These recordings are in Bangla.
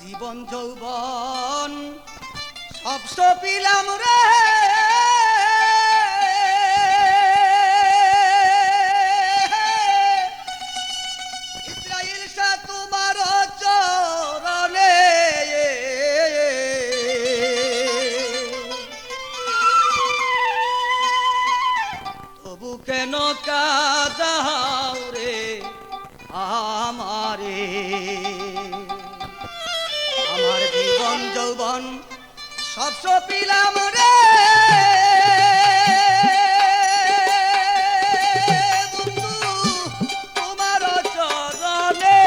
জীবন যৌবন সব সপিলাম রে, ইসরাইল শাহ তোমার চরণে। তবু কেন কাঁদাও রে আমারে, আমার জীবন যৌবন সব সপিলাম রে, বন্ধু তোমার চরণে।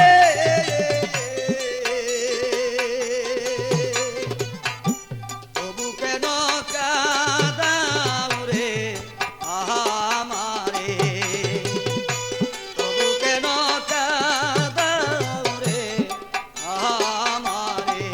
তবু কেন কাঁদাও রে আমারে, তবু কেন কাঁদাও রে আমারে।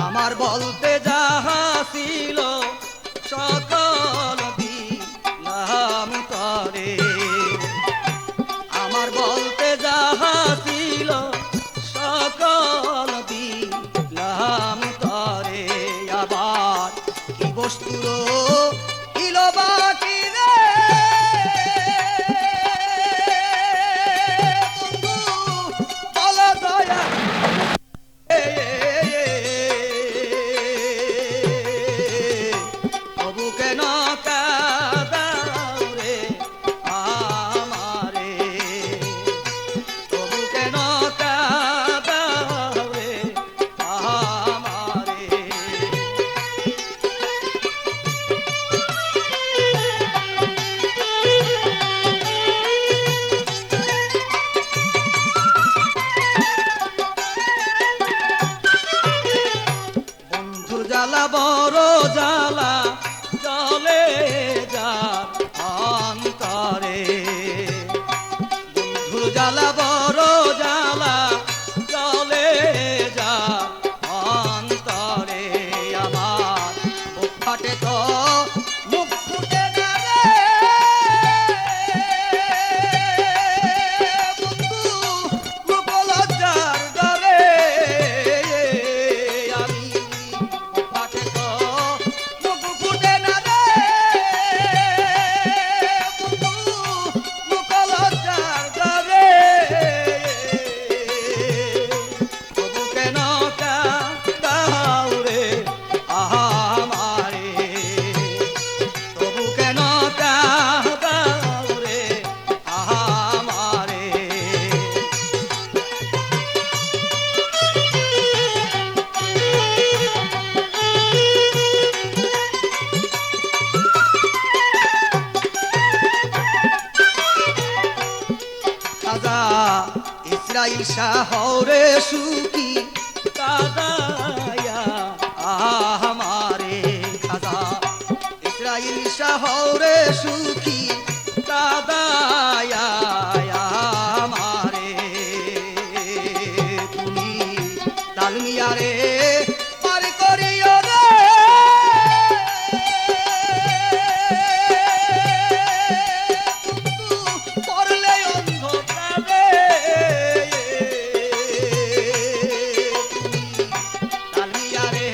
আমার বলতে যাহা ছিল সকল দিলাম তরে, আমার বলতে যাহা ছিল সকল দিলাম তরে। আবার কি বস্তুর ইল বাকি রে, বন্ধু বল দয়া। তবু কেন কাঁদাও রে আমারে, তবু কেন কাঁদাও রে আমারে। বন্ধুর জ্বালা বড় জ্বালা চলে যা অন্তরে, বন্ধুর জ্বালা বড় জ্বালা চলে যা অন্তরে। আমার বুক ফাটে তো মুখ ফুটে না রে, বন্ধু মুখ লজ্জার ডরে। আমি বুক ফাটে তো মুখ ফুটে না রে, বন্ধু মুখ লজ্জার ডরে। তবু কেন কাঁদাও রে আমারে, তবু কেন কাঁদাও রে আমারে। খাজা ইসরাইল শাহ রে সুখী কাদায়া আমারে, খাজা ইসরাইল শাহ রে সুখী কাদায়া আমারে। তুমি ডালমিয়ারে পার করিও রে, পড়লে অন্ধকারে। ডালমিয়ারে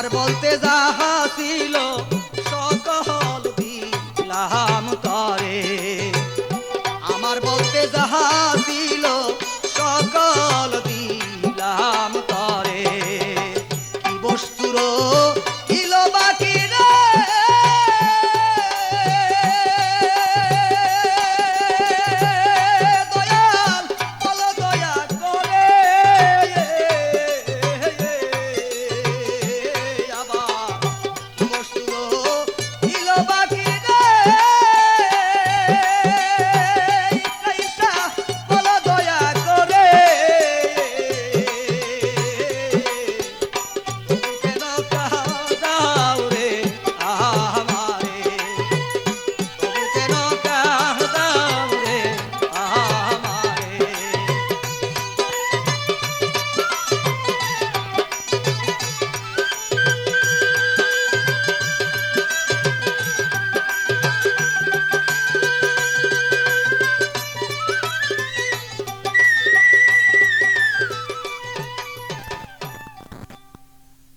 বলতে যাহা ছিল